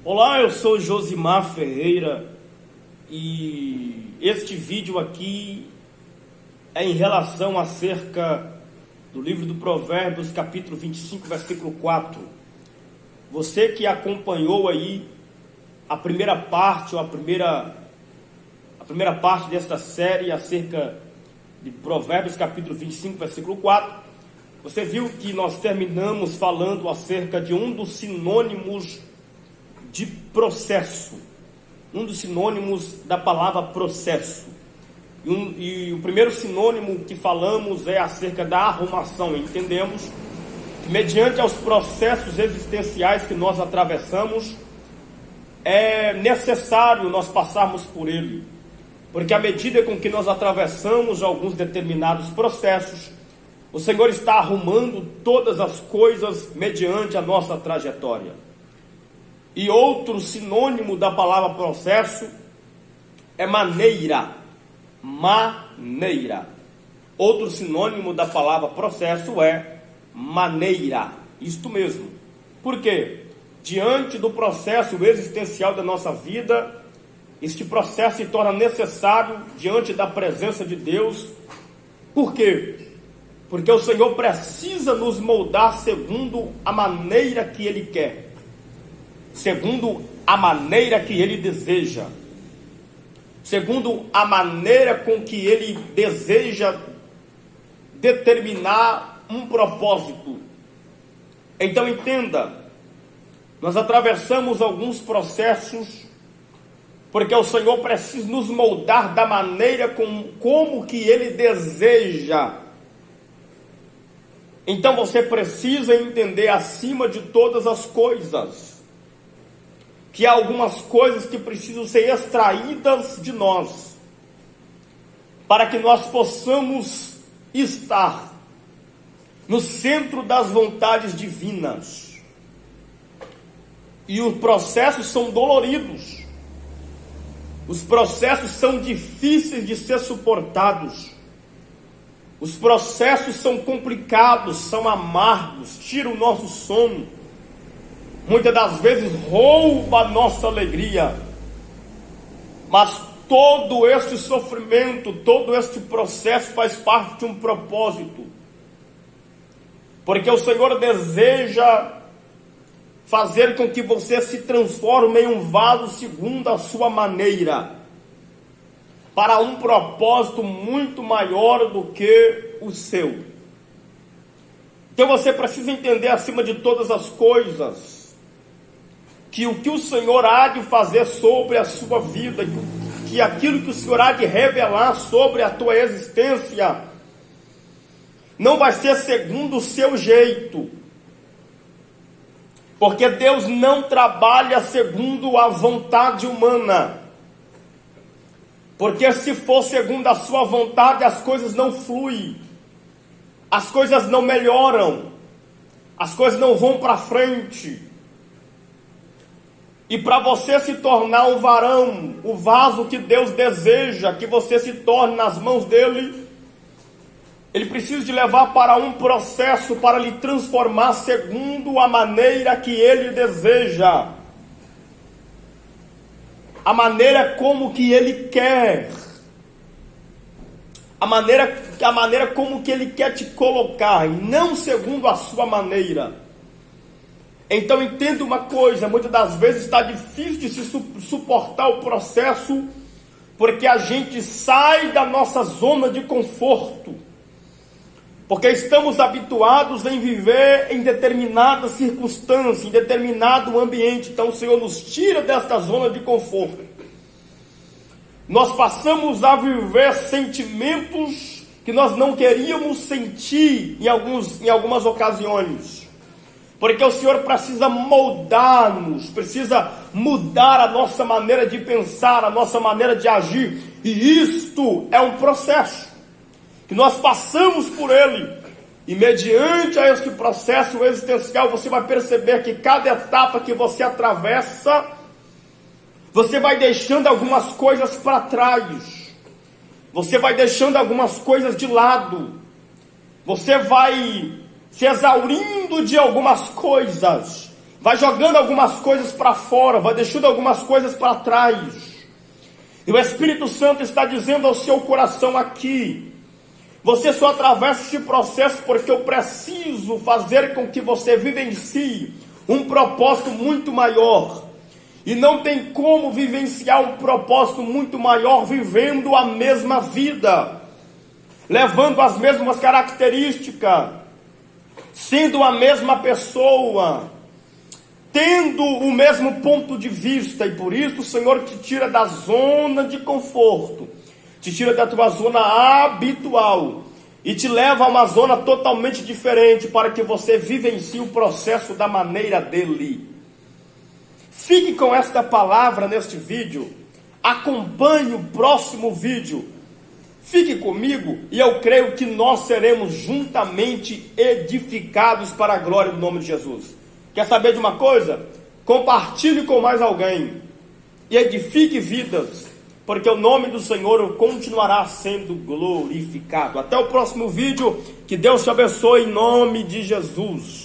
Olá, eu sou Josimar Ferreira e este vídeo aqui é em relação acerca do livro do Provérbios, capítulo 25, versículo 4. Você que acompanhou aí a primeira parte ou a primeira parte desta série acerca de Provérbios, capítulo 25, versículo 4, você viu que nós terminamos falando acerca de um dos sinônimos de processo, um dos sinônimos da palavra processo. E o primeiro sinônimo que falamos é acerca da arrumação. Entendemos que mediante aos processos existenciais que nós atravessamos, é necessário nós passarmos por ele, porque à medida com que nós atravessamos alguns determinados processos, o Senhor está arrumando todas as coisas mediante a nossa trajetória. E outro sinônimo da palavra processo é maneira. Maneira. Outro sinônimo da palavra processo é maneira. Isto mesmo. Por quê? Diante do processo existencial da nossa vida, este processo se torna necessário diante da presença de Deus. Por quê? Porque o Senhor precisa nos moldar segundo a maneira que Ele quer, segundo a maneira que Ele deseja, segundo a maneira com que Ele deseja determinar um propósito. Então entenda, nós atravessamos alguns processos porque o Senhor precisa nos moldar da maneira como que Ele deseja. Então você precisa entender, acima de todas as coisas, que há algumas coisas que precisam ser extraídas de nós, para que nós possamos estar no centro das vontades divinas. E os processos são doloridos, os processos são difíceis de ser suportados, os processos são complicados, são amargos, tiram o nosso sono, muitas das vezes rouba a nossa alegria. Mas todo este sofrimento, todo este processo faz parte de um propósito, porque o Senhor deseja fazer com que você se transforme em um vaso segundo a sua maneira, para um propósito muito maior do que o seu. Então você precisa entender, acima de todas as coisas, que o que o Senhor há de fazer sobre a sua vida, que aquilo que o Senhor há de revelar sobre a tua existência, não vai ser segundo o seu jeito, porque Deus não trabalha segundo a vontade humana, porque se for segundo a sua vontade, as coisas não fluem, as coisas não melhoram, as coisas não vão para frente. E para você se tornar um varão, o vaso que Deus deseja que você se torne nas mãos dele, Ele precisa de levar para um processo para lhe transformar segundo a maneira que Ele deseja, a maneira como que Ele quer, a maneira como que Ele quer te colocar, e não segundo a sua maneira. Então entenda uma coisa, muitas das vezes está difícil de se suportar o processo, porque a gente sai da nossa zona de conforto, porque estamos habituados em viver em determinada circunstância, em determinado ambiente. Então o Senhor nos tira desta zona de conforto. Nós passamos a viver sentimentos que nós não queríamos sentir em algumas ocasiões, porque o Senhor precisa moldar-nos, precisa mudar a nossa maneira de pensar, a nossa maneira de agir. E isto é um processo que nós passamos por ele. E mediante a este processo existencial, você vai perceber que cada etapa que você atravessa, você vai deixando algumas coisas para trás, você vai deixando algumas coisas de lado, você vai se exaurindo de algumas coisas, vai jogando algumas coisas para fora, vai deixando algumas coisas para trás. E o Espírito Santo está dizendo ao seu coração aqui: você só atravessa este processo porque eu preciso fazer com que você vivencie um propósito muito maior. E não tem como vivenciar um propósito muito maior vivendo a mesma vida, levando as mesmas características, sendo a mesma pessoa, tendo o mesmo ponto de vista. E por isso o Senhor te tira da zona de conforto, te tira da tua zona habitual e te leva a uma zona totalmente diferente, para que você vivencie o processo da maneira dele. Fique com esta palavra neste vídeo, acompanhe o próximo vídeo, fique comigo e eu creio que nós seremos juntamente edificados para a glória do nome de Jesus. Quer saber de uma coisa? Compartilhe com mais alguém e edifique vidas, porque o nome do Senhor continuará sendo glorificado. Até o próximo vídeo, que Deus te abençoe em nome de Jesus.